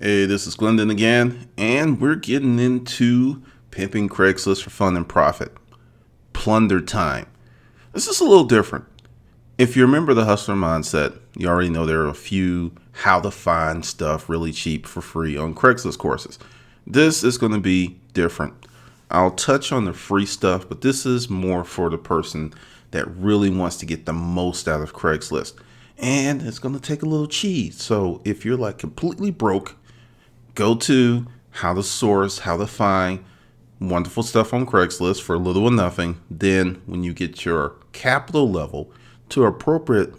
Hey, this is Glendon again, and we're getting into pimping Craigslist for fun and profit. Plunder time. This is a little different. If you remember the hustler mindset, you already know there are a few how to find stuff really cheap for free on Craigslist courses. This is going to be different. I'll touch on the free stuff, but this is more for the person that really wants to get the most out of Craigslist. And it's going to take a little cheese. So if you're like completely broke, go to how to source, how to find wonderful stuff on Craigslist for little or nothing. Then when you get your capital level to appropriate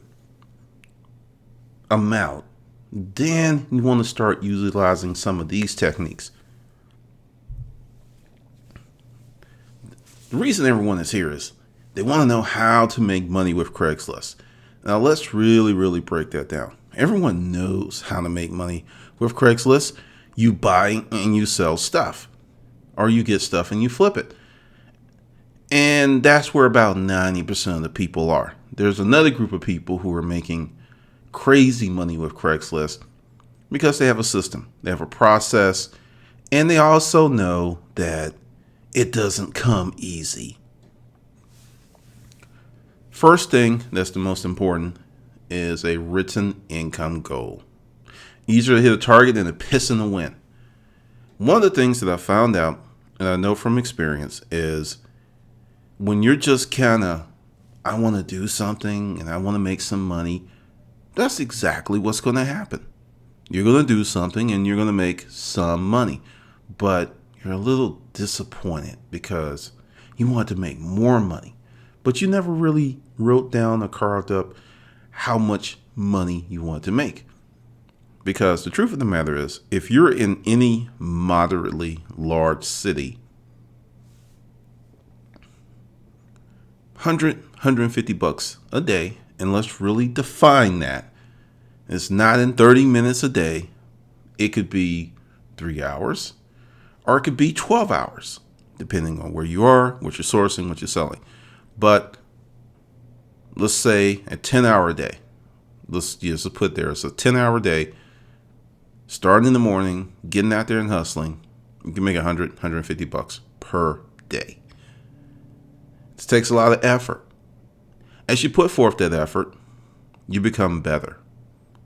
amount, then you want to start utilizing some of these techniques. The reason everyone is here is they want to know how to make money with Craigslist. Now let's really break that down. Everyone knows how to make money with Craigslist. You buy and you sell stuff, or you get stuff and you flip it. And that's where about 90% of the people are. There's another group of people who are making crazy money with Craigslist because they have a system, they have a process, and they also know that it doesn't come easy. First thing that's the most important is a written income goal. Easier to hit a target than a piss in the wind. One of the things that I found out, and I know from experience, is when you're just kind of, I want to do something and I want to make some money, that's exactly what's going to happen. You're going to do something and you're going to make some money, but you're a little disappointed because you want to make more money, but you never really wrote down or carved up how much money you want to make. Because the truth of the matter is, if you're in any moderately large city, 150 bucks a day, and let's really define that. It's not in 30 minutes a day. It could be 3 hours, or it could be 12 hours, depending on where you are, what you're sourcing, what you're selling. But let's say a 10-hour day. Let's just put there, it's a 10-hour day. Starting in the morning, getting out there and hustling, you can make 150 bucks per day. It takes a lot of effort. As you put forth that effort, you become better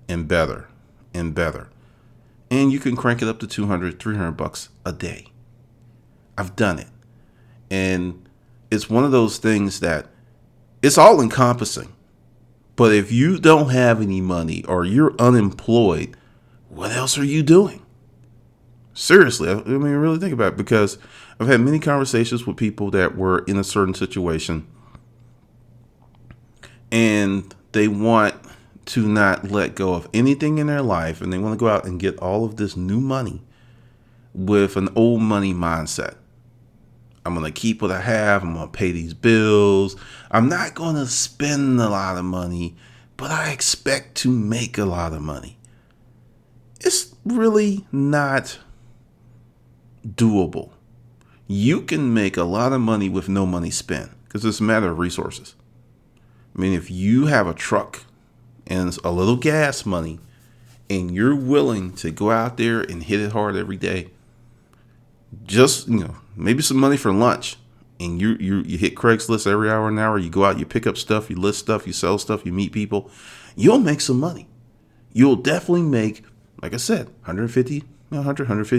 and better and better. And you can crank it up to 200, 300 bucks a day. I've done it. And it's one of those things that it's all encompassing. But if you don't have any money or you're unemployed, what else are you doing? Seriously, I mean, really think about it, because I've had many conversations with people that were in a certain situation and they want to not let go of anything in their life, and they want to go out and get all of this new money with an old money mindset. I'm going to keep what I have. I'm going to pay these bills. I'm not going to spend a lot of money, but I expect to make a lot of money. It's really not doable. You can make a lot of money with no money spent because it's a matter of resources. I mean, if you have a truck and a little gas money and you're willing to go out there and hit it hard every day, just, maybe some money for lunch, and you hit Craigslist every hour an hour, you go out, you pick up stuff, you list stuff, you sell stuff, you meet people, you'll make some money. You'll definitely make, like I said, 150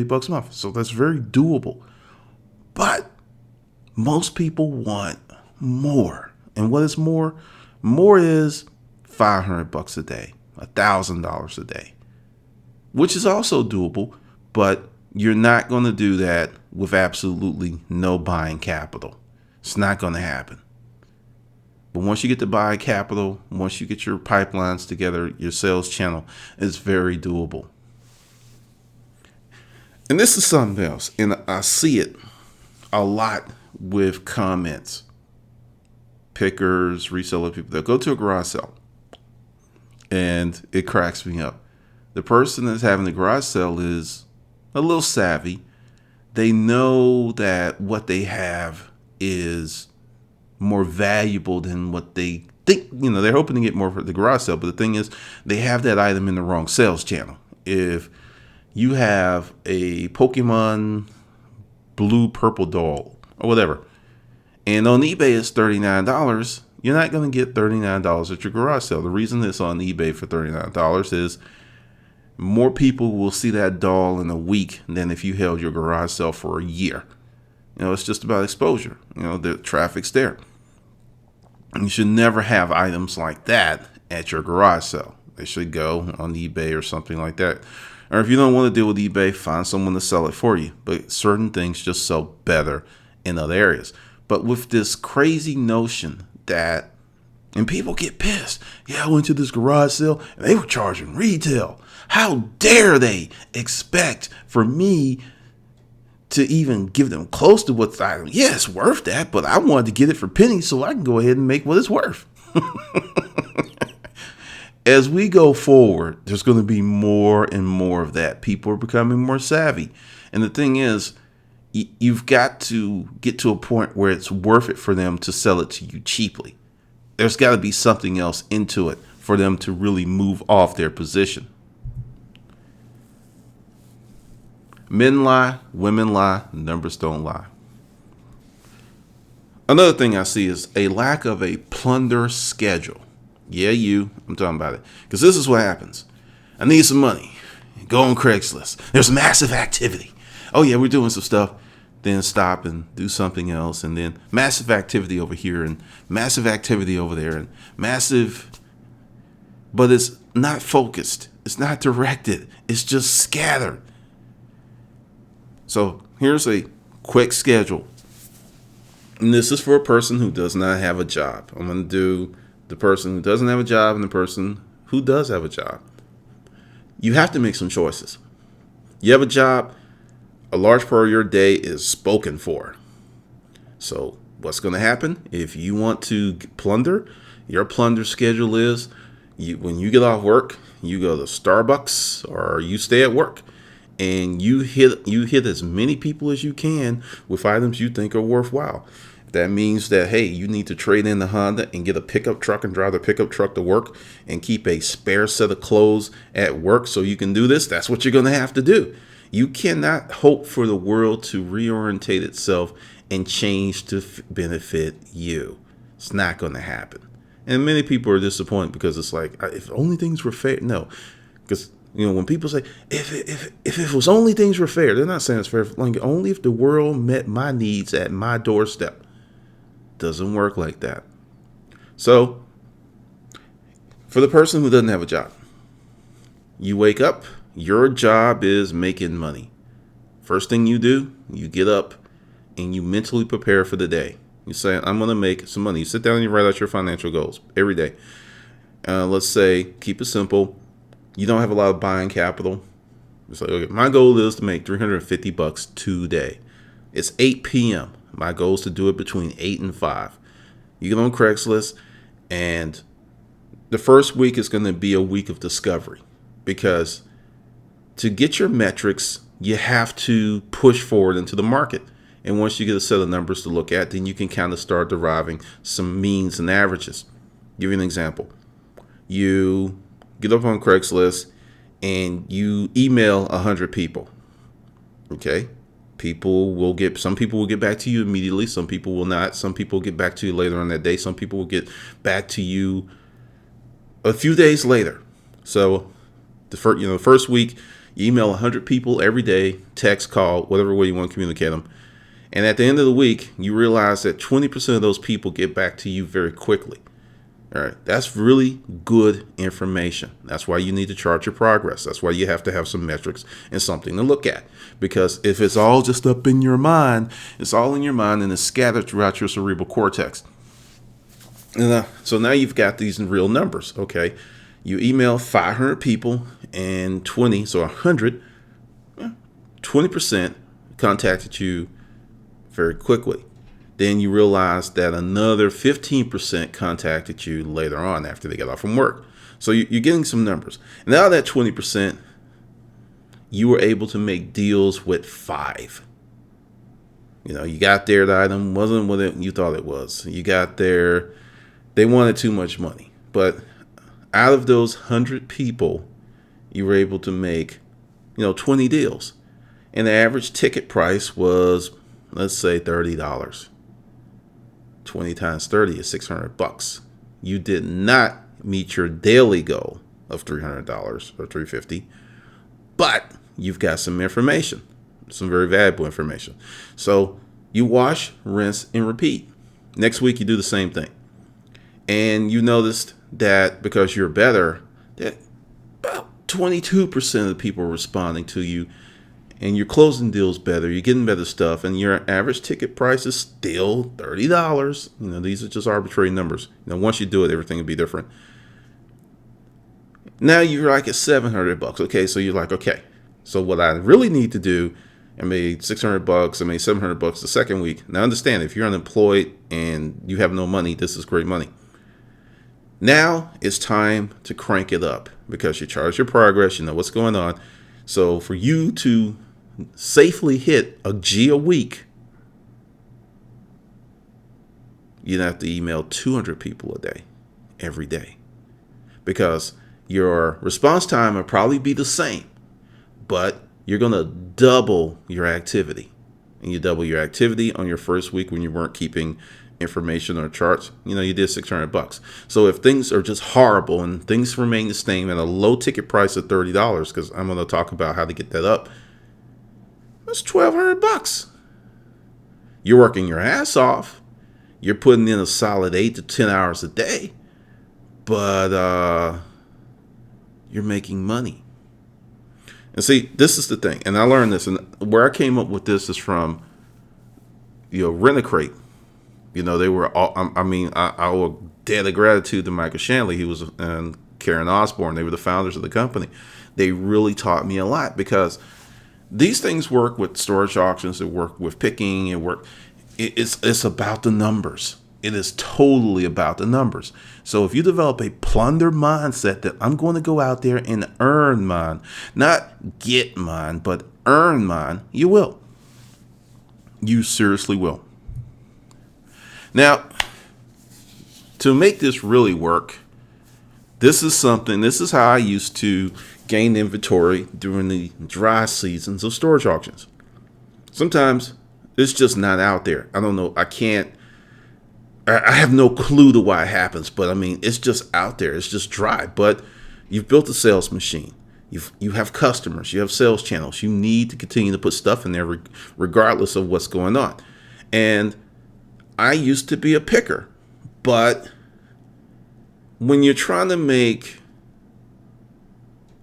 bucks a month. So that's very doable. But most people want more. And what is more? More is 500 bucks a day, $1,000 a day, which is also doable, but you're not going to do that with absolutely no buying capital. It's not going to happen. But once you get to buy capital, once you get your pipelines together, your sales channel, it's very doable. And this is something else, and I see it a lot with comments. Pickers, reseller people, they'll go to a garage sale, and it cracks me up. The person that's having the garage sale is a little savvy. They know that what they have is more valuable than what they think. They're hoping to get more for the garage sale, but the thing is, they have that item in the wrong sales channel. If you have a Pokemon blue purple doll or whatever, and on eBay it's $39. You're not going to get $39 at your garage sale. The reason it's on eBay for $39 is more people will see that doll in a week than if you held your garage sale for a year. It's just about exposure. The traffic's there. You should never have items like that at your garage sale. They should go on eBay or something like that. Or if you don't want to deal with eBay, find someone to sell it for you. But certain things just sell better in other areas. But with this crazy notion that, and people get pissed. Yeah, I went to this garage sale and they were charging retail. How dare they expect for me to even give them close to what's item? Yeah, it's worth that, but I wanted to get it for pennies so I can go ahead and make what it's worth. As we go forward, there's going to be more and more of that. People are becoming more savvy. And the thing is, you've got to get to a point where it's worth it for them to sell it to you cheaply. There's got to be something else into it for them to really move off their position. Men lie, women lie, numbers don't lie. Another thing I see is a lack of a plunder schedule. Yeah, I'm talking about it. Because this is what happens. I need some money. Go on Craigslist. There's massive activity. Oh yeah, we're doing some stuff. Then stop and do something else. And then massive activity over here and massive activity over there and massive. But it's not focused. It's not directed. It's just scattered. So here's a quick schedule. And this is for a person who does not have a job. I'm going to do the person who doesn't have a job and the person who does have a job. You have to make some choices. You have a job, a large part of your day is spoken for. So what's going to happen? If you want to plunder, your plunder schedule is when you get off work, you go to Starbucks or you stay at work and you hit as many people as you can with items you think are worthwhile. That means that, hey, you need to trade in the Honda and get a pickup truck and drive the pickup truck to work and keep a spare set of clothes at work so you can do this. That's what you're going to have to do. You cannot hope for the world to reorientate itself and change to benefit you. It's not going to happen. And many people are disappointed because it's like, if only things were fair. No, because when people say, if it was only things were fair, they're not saying it's fair. Like, only if the world met my needs at my doorstep. Doesn't work like that. So, for the person who doesn't have a job, you wake up, your job is making money. First thing you do, you get up and you mentally prepare for the day. You say, I'm going to make some money. You sit down and you write out your financial goals every day. Let's say, keep it simple. You don't have a lot of buying capital. It's like, okay, my goal is to make $350 today. It's 8 p.m. My goal is to do it between 8 and 5. You get on Craigslist, and the first week is going to be a week of discovery, because to get your metrics, you have to push forward into the market. And once you get a set of numbers to look at, then you can kind of start deriving some means and averages. Give you an example. You get up on Craigslist and you email 100 people. Okay? Some people will get back to you immediately. Some people will not. Some people will get back to you later on that day. Some people will get back to you a few days later. So the first week, you email 100 people every day, text, call, whatever way you want to communicate them. And at the end of the week, you realize that 20% of those people get back to you very quickly. All right. That's really good information. That's why you need to chart your progress. That's why you have to have some metrics and something to look at. Because if it's all just up in your mind, it's all in your mind and it's scattered throughout your cerebral cortex. And, so now you've got these real numbers. Okay. You email 500 people and 20% contacted you very quickly. Then you realize that another 15% contacted you later on after they got off from work. So you're getting some numbers. And out of that 20%, you were able to make deals with 5. You got there, the item wasn't what you thought it was. You got there, they wanted too much money. But out of those 100 people, you were able to make 20 deals. And the average ticket price was, let's say, $30. 20 times 30 is $600. You did not meet your daily goal of $300 or $350, but you've got some information, some very valuable information. So you wash, rinse, and repeat. Next week, you do the same thing. And you noticed that because you're better, that about 22% of the people are responding to you, and you're closing deals better, you're getting better stuff, and your average ticket price is still $30. These are just arbitrary numbers. Once you do it, everything will be different. Now you're like at $700. Okay, so you're like, okay, so what I really need to do, I made $600, I made $700 the second week. Now understand, if you're unemployed and you have no money, this is great money. Now it's time to crank it up because you charge your progress, you know what's going on. So for you to safely hit a G a week, you'd have to email 200 people a day, every day, because your response time will probably be the same, but you're going to double your activity. And you double your activity on your first week when you weren't keeping information or charts. You did $600. So if things are just horrible and things remain the same at a low ticket price of $30, because I'm going to talk about how to get that up, that's $1,200. You're working your ass off. You're putting in a solid 8 to 10 hours a day, but you're making money. And see, this is the thing, and I learned this, and where I came up with this is from, Rent-A-Crate. They were all, I owe a debt of gratitude to Michael Shanley. He was, and Karen Osborne. They were the founders of the company. They really taught me a lot because these things work with storage auctions. They work with picking. It's about the numbers. It is totally about the numbers. So if you develop a plunder mindset that I'm going to go out there and earn mine, not get mine, but earn mine, you will. You seriously will. Now, to make this really work, this is how I used to gain inventory during the dry seasons of storage auctions. Sometimes it's just not out there. I don't know. I have no clue to why it happens, but it's just out there. It's just dry. But you've built a sales machine. You have customers. You have sales channels. You need to continue to put stuff in there regardless of what's going on. And I used to be a picker, but when you're trying to make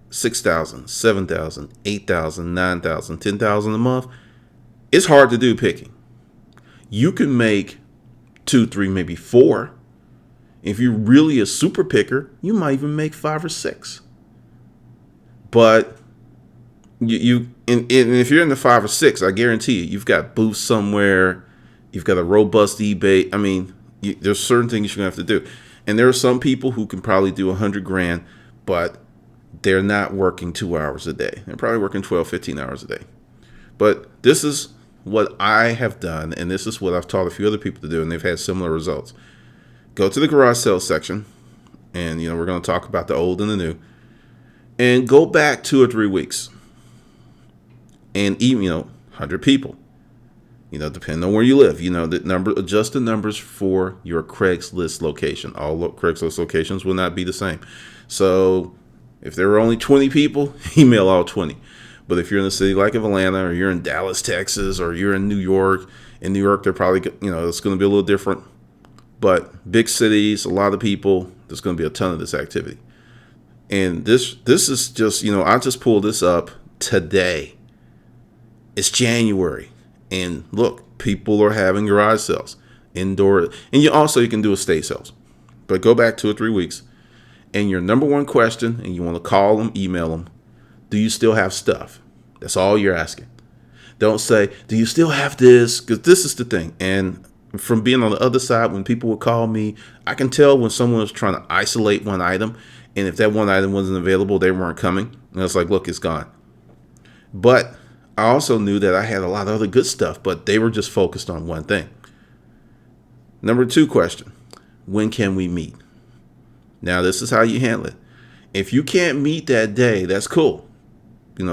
$6,000, $7,000, $8,000, $9,000, $10,000 a month, it's hard to do picking. You can make 2, 3, maybe 4. If you're really a super picker, you might even make 5 or 6. But and if you're in the 5 or 6, I guarantee you've got booths somewhere. You've got a robust eBay. There's certain things you're gonna have to do. And there are some people who can probably do $100,000, but they're not working 2 hours a day. They're probably working 12, 15 hours a day. But this is what I have done, and this is what I've taught a few other people to do, and they've had similar results. Go to the garage sales section, and we're going to talk about the old and the new, and go back 2 or 3 weeks, and email 100 people. Depending on where you live, adjust the numbers for your Craigslist location. All Craigslist locations will not be the same. So if there are only 20 people, email all 20. But if you're in a city like Atlanta, or you're in Dallas, Texas, or you're in New York, they're probably, it's going to be a little different. But big cities, a lot of people, there's going to be a ton of this activity. And this is just, I just pulled this up today. It's January. And look, people are having garage sales, indoor. And you can do estate sales. But go back 2 or 3 weeks. And your number one question, and you want to call them, email them, do you still have stuff? That's all you're asking. Don't say, do you still have this? Because this is the thing. And from being on the other side, when people would call me, I can tell when someone was trying to isolate one item. And if that one item wasn't available, they weren't coming. And it's like, look, it's gone. But I also knew that I had a lot of other good stuff, but they were just focused on one thing. Number 2 question, when can we meet? Now, this is how you handle it. If you can't meet that day, that's cool.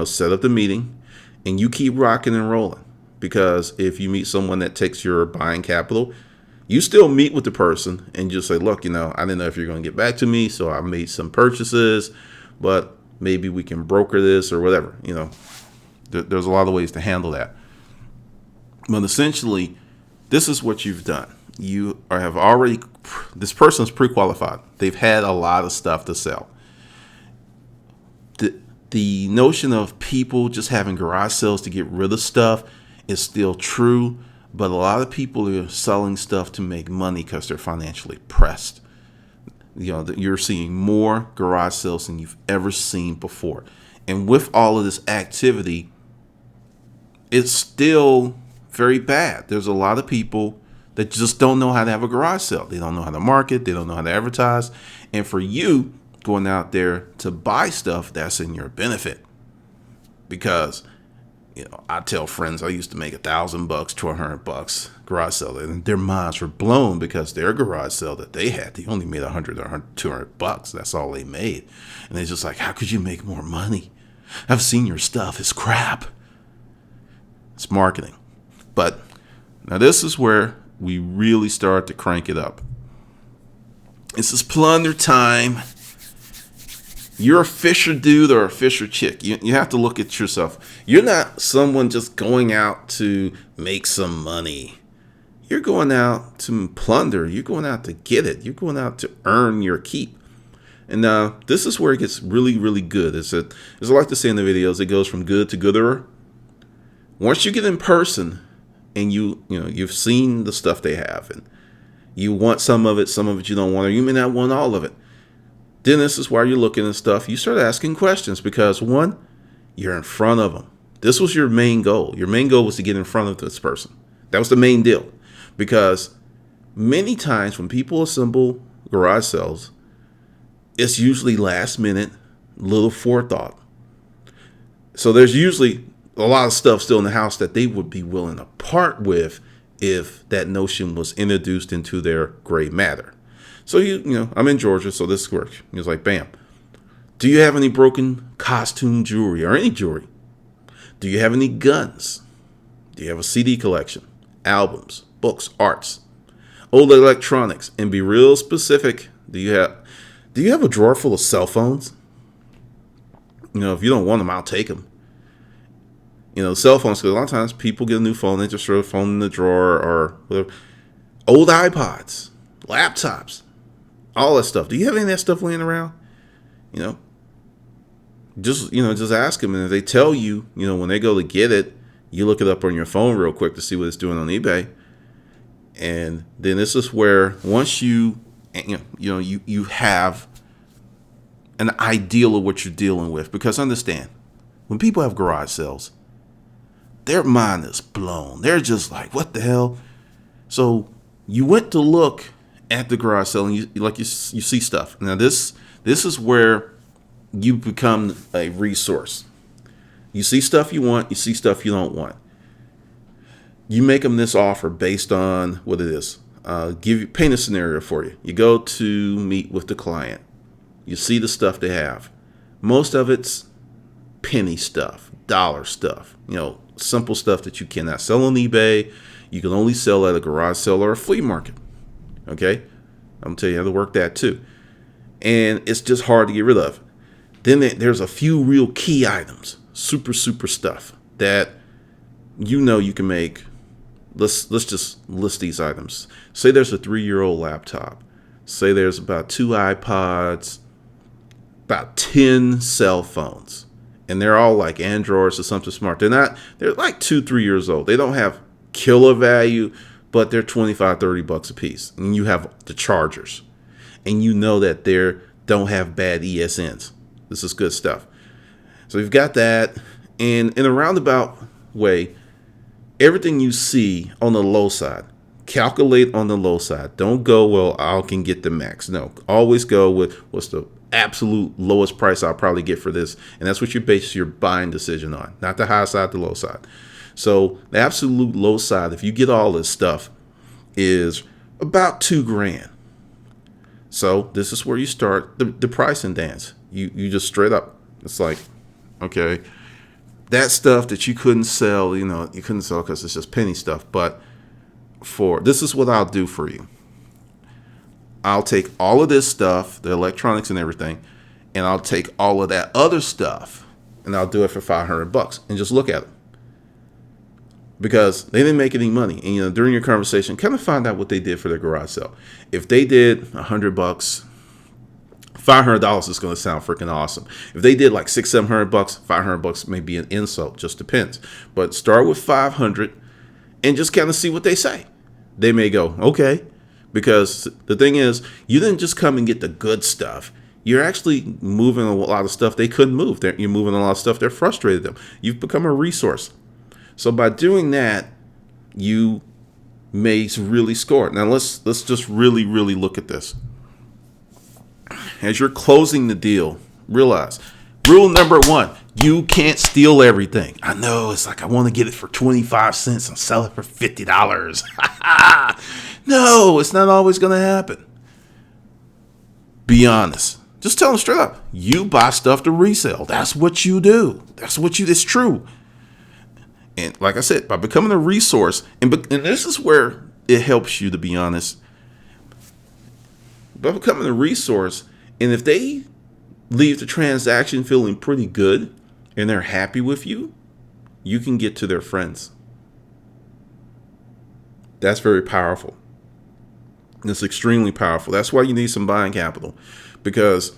set up the meeting, and you keep rocking and rolling. Because if you meet someone that takes your buying capital, you still meet with the person and just say, look, I didn't know if you're going to get back to me, so I made some purchases, but maybe we can broker this or whatever. There's a lot of ways to handle that. But essentially, this is what you've done. This person's pre-qualified. They've had a lot of stuff to sell. The notion of people just having garage sales to get rid of stuff is still true, but a lot of people are selling stuff to make money because they're financially pressed. You're seeing more garage sales than you've ever seen before. And with all of this activity, it's still very bad. There's a lot of people that just don't know how to have a garage sale. They don't know how to market. They don't know how to advertise. And for you going out there to buy stuff, that's in your benefit. Because, I tell friends I used to make $1,000 to $100 garage sale, and their minds were blown because their garage sale that they had, they only made $100 or $200. That's all they made. And they're just like, how could you make more money? I've seen your stuff. It's crap. It's marketing. But now this is where we really start to crank it up. This is plunder time. You're a fisher dude or a fisher chick. You have to look at yourself. You're not someone just going out to make some money. You're going out to plunder. You're going out to get it. You're going out to earn your keep. And this is where it gets really, really good. As I like to say in the videos, it goes from good to gooder. Once you get in person and you've seen the stuff they have, and you want some of it you don't want, or you may not want all of it. Then this is why you're looking at stuff. You start asking questions because, one, you're in front of them. This was your main goal. Your main goal was to get in front of this person. That was the main deal. Because many times when people assemble garage sales, it's usually last minute, little forethought. So there's usually a lot of stuff still in the house that they would be willing to part with if that notion was introduced into their gray matter. So, I'm in Georgia, so this works. He was like, bam. Do you have any broken costume jewelry or any jewelry? Do you have any guns? Do you have a CD collection, albums, books, arts, old electronics? And be real specific. Do you have a drawer full of cell phones? If you don't want them, I'll take them. Cell phones, because a lot of times people get a new phone, they just throw the phone in the drawer or whatever. Old iPods, laptops. All that stuff. Do you have any of that stuff laying around? Just ask them. And if they tell you, when they go to get it, you look it up on your phone real quick to see what it's doing on eBay. And then this is where once you have an ideal of what you're dealing with. Because understand, when people have garage sales, their mind is blown. They're just like, what the hell? So you went to look at the garage sale and you see stuff. Now this is where you become a resource. You see stuff you want, you see stuff you don't want. You make them this offer based on what it is. Paint a scenario for you. You go to meet with the client. You see the stuff they have. Most of it's penny stuff, dollar stuff, simple stuff that you cannot sell on eBay. You can only sell at a garage sale or a flea market. Okay, I'm gonna tell you how to work that too. And it's just hard to get rid of. Then there's a few real key items, super stuff that you can make. Let's just list these items. Say there's a 3-year-old laptop. Say there's about 2 iPods, about 10 cell phones, and they're all like Androids or something smart. They're like 2-3 years old. They don't have killer value, but they're $25-$30 a piece. And you have the chargers. And that they don't have bad ESNs. This is good stuff. So you've got that. And in a roundabout way, everything you see on the low side, calculate on the low side. Don't go, well, I can get the max. No, always go with what's the absolute lowest price I'll probably get for this. And that's what you base your buying decision on. Not the high side, the low side. So the absolute low side, if you get all this stuff, is about $2,000. So this is where you start the pricing dance. You just straight up. It's like, okay, that stuff that you couldn't sell, you couldn't sell because it's just penny stuff. But this is what I'll do for you. I'll take all of this stuff, the electronics and everything, and I'll take all of that other stuff, and I'll do it for $500 and just look at it. Because they didn't make any money. And during your conversation, kind of find out what they did for their garage sale. If they did $100, $500 is going to sound freaking awesome. If they did like $600-700, $500 may be an insult. Just depends. But start with 500 and just kind of see what they say. They may go, okay. Because the thing is, you didn't just come and get the good stuff. You're actually moving a lot of stuff they couldn't move. You're moving a lot of stuff that frustrated them. You've become a resource. So by doing that, you may really score. Now let's just really look at this. As you're closing the deal, realize rule number 1: you can't steal everything. I know it's like I want to get it for 25 cents and sell it for $50. No, it's not always going to happen. Be honest. Just tell them straight up. You buy stuff to resell. That's what you do. It's true. And like I said, by becoming a resource, and this is where it helps you, to be honest. By becoming a resource, and if they leave the transaction feeling pretty good and they're happy with you, you can get to their friends. That's very powerful. It's extremely powerful. That's why you need some buying capital. Because,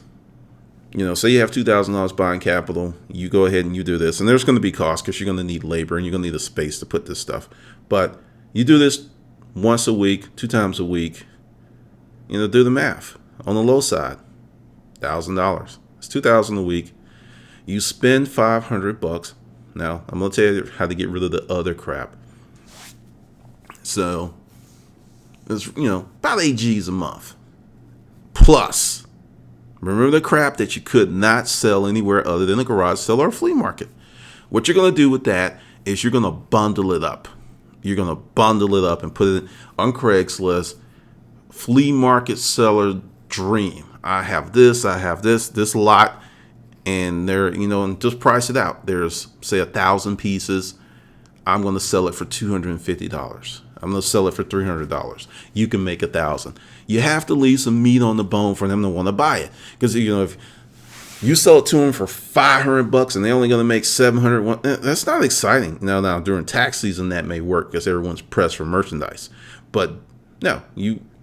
say you have $2,000 buying capital, you go ahead and you do this. And there's going to be costs because you're going to need labor and you're going to need a space to put this stuff. But you do this once a week, 2 times a week. Do the math. On the low side, $1,000. It's $2,000 a week. You spend $500. Now, I'm going to tell you how to get rid of the other crap. So, it's, about 8 G's a month. Plus, remember the crap that you could not sell anywhere other than a garage sale or a flea market. What you're going to do with that is you're going to bundle it up. You're going to bundle it up and put it on Craigslist. Flea market seller dream. I have this lot, and and just price it out. There's, say, 1,000 pieces. I'm going to sell it for $250. I'm going to sell it for $300. You can make 1,000. You have to leave some meat on the bone for them to want to buy it. Because, if you sell it to them for $500 and they're only going to make $700, that's not exciting. Now, during tax season, that may work because everyone's pressed for merchandise. But no,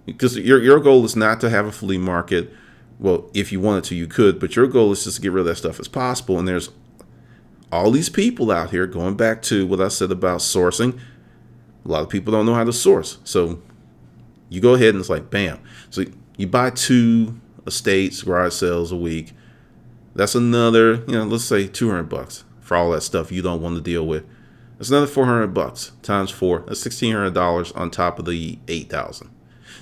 because your goal is not to have a flea market. Well, if you wanted to, you could. But your goal is just to get rid of that stuff as possible. And there's all these people out here, going back to what I said about sourcing. A lot of people don't know how to source. So you go ahead and it's like, bam. So you buy 2 estates, garage sales a week. That's another, let's say $200 for all that stuff you don't want to deal with. That's another $400 times 4. That's $1,600 on top of the $8,000.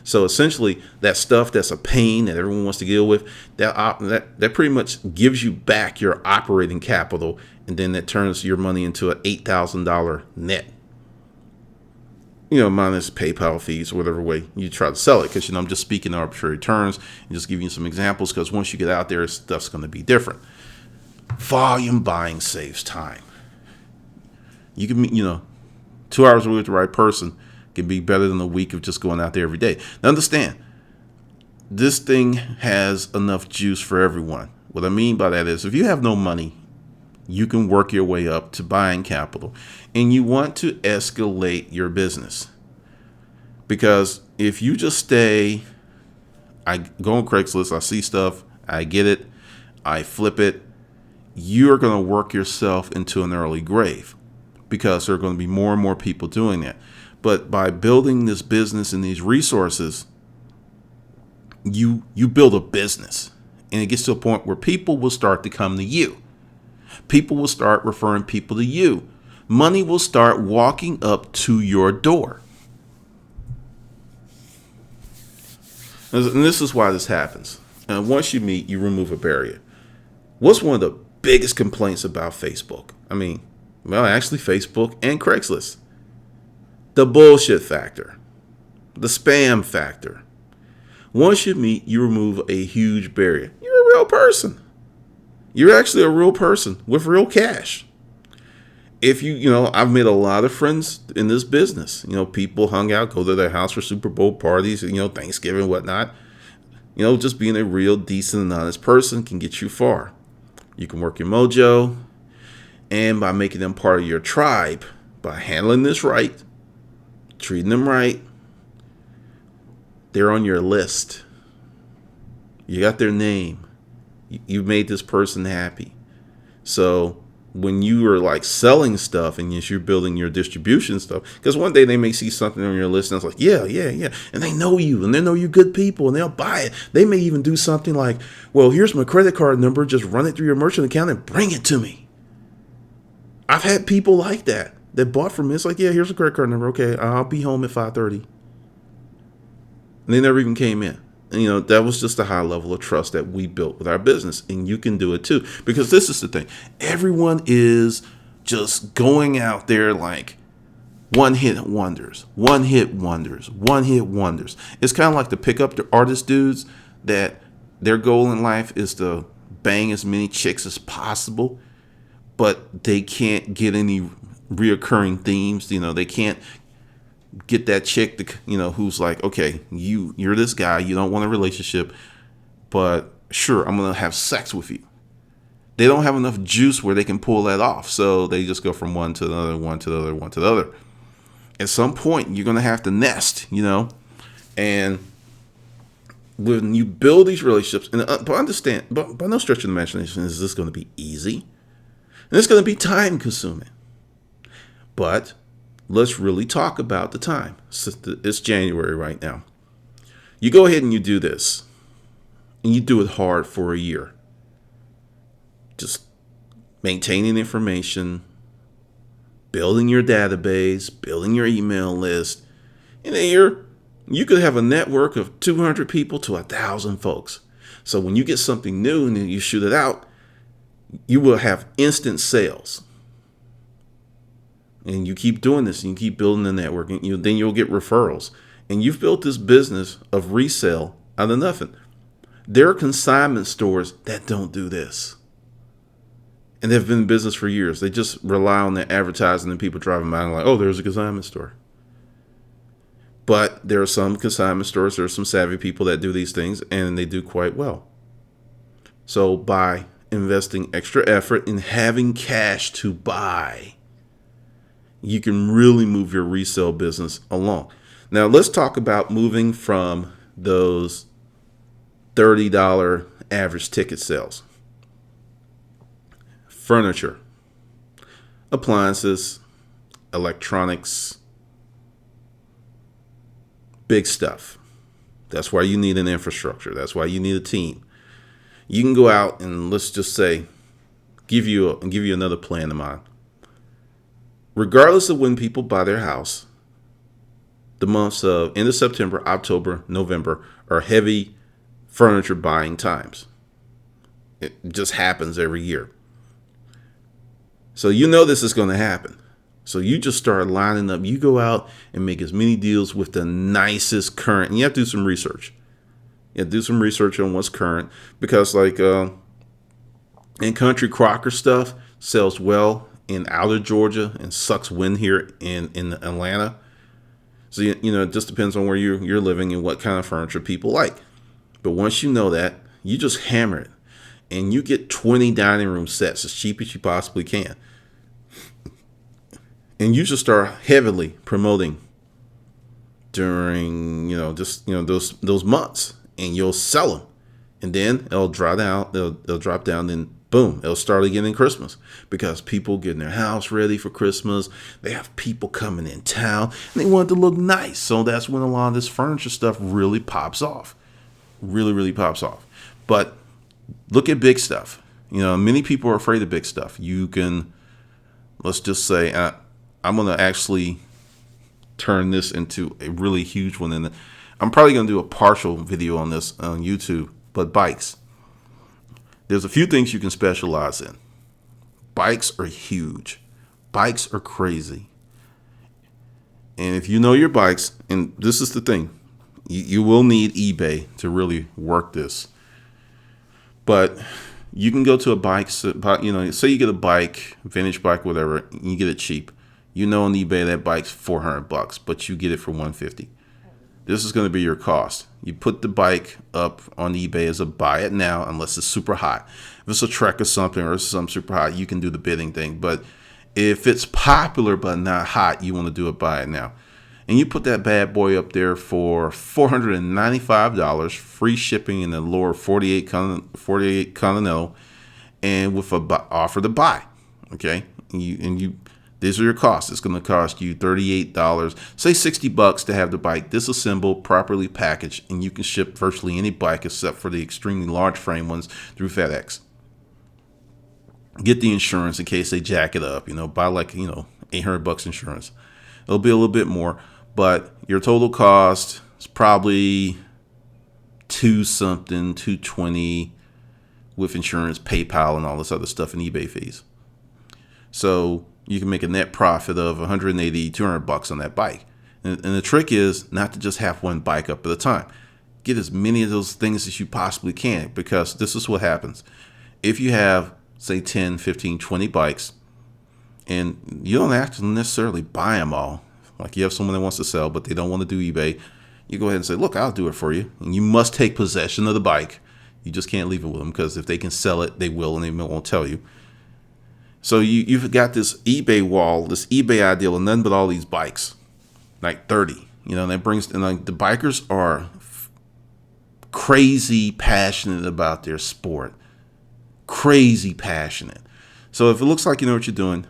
So essentially, that stuff that's a pain that everyone wants to deal with, that pretty much gives you back your operating capital, and then that turns your money into an $8,000 net. Minus PayPal fees or whatever way you try to sell it. Because, I'm just speaking arbitrary terms and just giving you some examples, because once you get out there, stuff's going to be different. Volume buying saves time. You can, 2 hours a week with the right person can be better than a week of just going out there every day. Now, understand, this thing has enough juice for everyone. What I mean by that is, if you have no money, you can work your way up to buying capital, and you want to escalate your business. Because if you just stay, I go on Craigslist, I see stuff, I get it, I flip it, you're going to work yourself into an early grave, because there are going to be more and more people doing that. But by building this business and these resources, you build a business, and it gets to a point where people will start to come to you. People will start referring people to you. Money will start walking up to your door. And this is why this happens. And once you meet, you remove a barrier. What's one of the biggest complaints about Facebook? Actually Facebook and Craigslist. The bullshit factor. The spam factor. Once you meet, you remove a huge barrier. You're a real person. You're actually a real person with real cash. if I've made a lot of friends in this business. People hung out, go to their house for Super Bowl parties, Thanksgiving, whatnot. Just being a real decent and honest person can get you far. You can work your mojo, and by making them part of your tribe, by handling this right, treating them right, they're on your list. You got their name. You've made this person happy. So when you are like selling stuff and you're building your distribution stuff, because one day they may see something on your list and it's like, yeah. And they know you and they know you're good people and they'll buy it. They may even do something like, well, here's my credit card number. Just run it through your merchant account and bring it to me. I've had people like that bought from me. It's like, yeah, here's a credit card number. Okay, I'll be home at 5:30. And they never even came in. And, that was just a high level of trust that we built with our business. And you can do it too. Because this is the thing. Everyone is just going out there like one-hit wonders. It's kind of like the pickup artist dudes that their goal in life is to bang as many chicks as possible. But they can't get any reoccurring themes. They can't get that chick who's like, okay, you're this guy, you don't want a relationship, but sure, I'm gonna have sex with you. They don't have enough juice where they can pull that off, so they just go from one to the other, one to the other, one to the other. At some point, you're gonna have to nest, and when you build these relationships, and but understand, but by no stretch of the imagination is this going to be easy, and it's going to be time consuming, but let's really talk about the time. It's January right now. You go ahead and you do this. And you do it hard for a year. Just maintaining information, building your database, building your email list. In a year, you could have a network of 200 people to 1,000 folks. So when you get something new and then you shoot it out, you will have instant sales. And you keep doing this and you keep building the network, and then you'll get referrals. And you've built this business of resale out of nothing. There are consignment stores that don't do this. And they've been in business for years. They just rely on the advertising and people driving by and like, oh, there's a consignment store. But there are some consignment stores, there are some savvy people that do these things, and they do quite well. So by investing extra effort in having cash to buy, you can really move your resale business along. Now, let's talk about moving from those $30 average ticket sales. Furniture, appliances, electronics, big stuff. That's why you need an infrastructure. That's why you need a team. You can go out and let's just say, give you another plan of mine. Regardless of when people buy their house, the months of end of September, October, November are heavy furniture buying times. It just happens every year. So this is going to happen. So you just start lining up. You go out and make as many deals with the nicest current. And you have to do some research. You have to do some research on what's current. Because like in country Crocker stuff sells well in outer Georgia and sucks wind here in Atlanta. So, it just depends on where you're living and what kind of furniture people like. But once you know that, you just hammer it. And you get 20 dining room sets as cheap as you possibly can. And you should start heavily promoting during, those months. And you'll sell them. And then it'll drop down. They'll drop down. Then boom, it'll start again in Christmas. Because people getting their house ready for Christmas. They have people coming in town. And they want it to look nice. So that's when a lot of this furniture stuff really pops off. Really, really pops off. But look at big stuff. Many people are afraid of big stuff. You can, let's just say, I'm going to actually turn this into a really huge one. And I'm probably going to do a partial video on this on YouTube. But bikes. There's a few things you can specialize in. Bikes are huge. Bikes are crazy. And if you know your bikes, and this is the thing, you will need eBay to really work this. But You can go to a bike, say you get a bike, vintage bike, whatever, and you get it cheap. You know on eBay that bike's $400, but you get it for $150. This is going to be your cost. You put the bike up on eBay as a buy it now, unless it's super hot. If it's a Trek or something, or something super hot, you can do the bidding thing. But if it's popular but not hot, you want to do a buy it now. And you put that bad boy up there for $495, free shipping in the lower 48 continental, and with a offer to buy. Okay, and you these are your costs. It's going to cost you $38, say $60 to have the bike disassembled, properly packaged, and you can ship virtually any bike except for the extremely large frame ones through FedEx. Get the insurance in case they jack it up. Buy $800 insurance. It'll be a little bit more, but your total cost is probably $220 with insurance, PayPal, and all this other stuff, and eBay fees. So you can make a net profit of $180, $200 on that bike. And the trick is not to just have one bike up at a time. Get as many of those things as you possibly can, because this is what happens. If you have, say, 10, 15, 20 bikes, and you don't have to necessarily buy them all. Like you have someone that wants to sell, but they don't want to do eBay. You go ahead and say, look, I'll do it for you. And you must take possession of the bike. You just can't leave it with them, because if they can sell it, they will, and they won't tell you. So you've got this eBay wall, this eBay ideal, and nothing but all these bikes, like 30. And that brings, and like the bikers are crazy passionate about their sport, crazy passionate. So if it looks like you know what you're doing,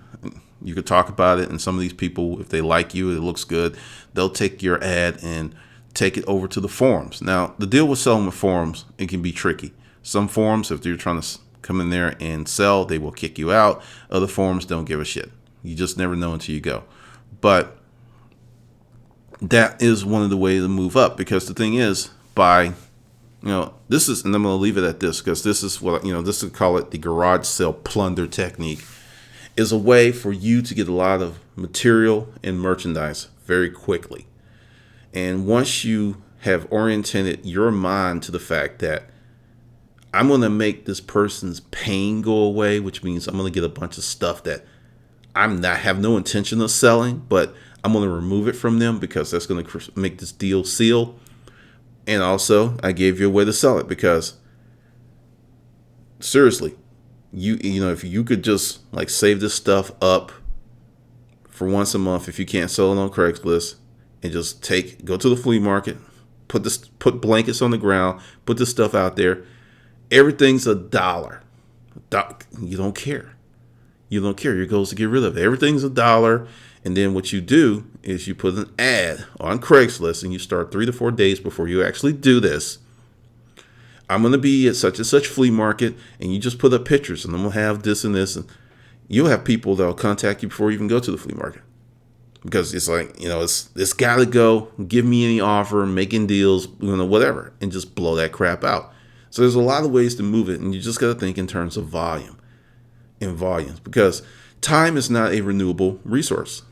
you could talk about it, and some of these people, if they like you, it looks good, they'll take your ad and take it over to the forums. Now, the deal with selling with forums, it can be tricky. Some forums, if you're trying to come in there and sell, they will kick you out. Other forums don't give a shit. You just never know until you go. But that is one of the ways to move up, because the thing is, this is, and I'm going to leave it at this, because this is what, this is call it the garage sale plunder technique, is a way for you to get a lot of material and merchandise very quickly. And once you have oriented your mind to the fact that I'm going to make this person's pain go away, which means I'm going to get a bunch of stuff that have no intention of selling, but I'm going to remove it from them, because that's going to make this deal seal. And also, I gave you a way to sell it, because seriously, if you could just like save this stuff up for once a month, if you can't sell it on Craigslist, and just go to the flea market, put blankets on the ground, put this stuff out there. Everything's $1. You don't care. Your goal is to get rid of it. Everything's $1. And then what you do is you put an ad on Craigslist, and you start 3 to 4 days before you actually do this. I'm going to be at such and such flea market, and you just put up pictures, and I'm going to have this and this. And you'll have people that will contact you before you even go to the flea market. Because it's like, it's got to go. Give me any offer, making deals, whatever, and just blow that crap out. So there's a lot of ways to move it, and you just got to think in terms of volume and volumes, because time is not a renewable resource.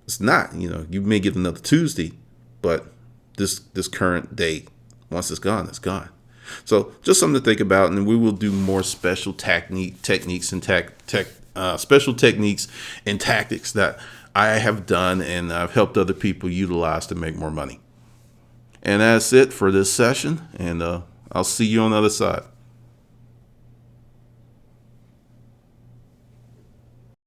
It's not. You may get another Tuesday, but this current day, once it's gone, it's gone. So just something to think about, and we will do more special techniques and special techniques and tactics that I have done and I've helped other people utilize to make more money. And that's it for this session, and I'll see you on the other side.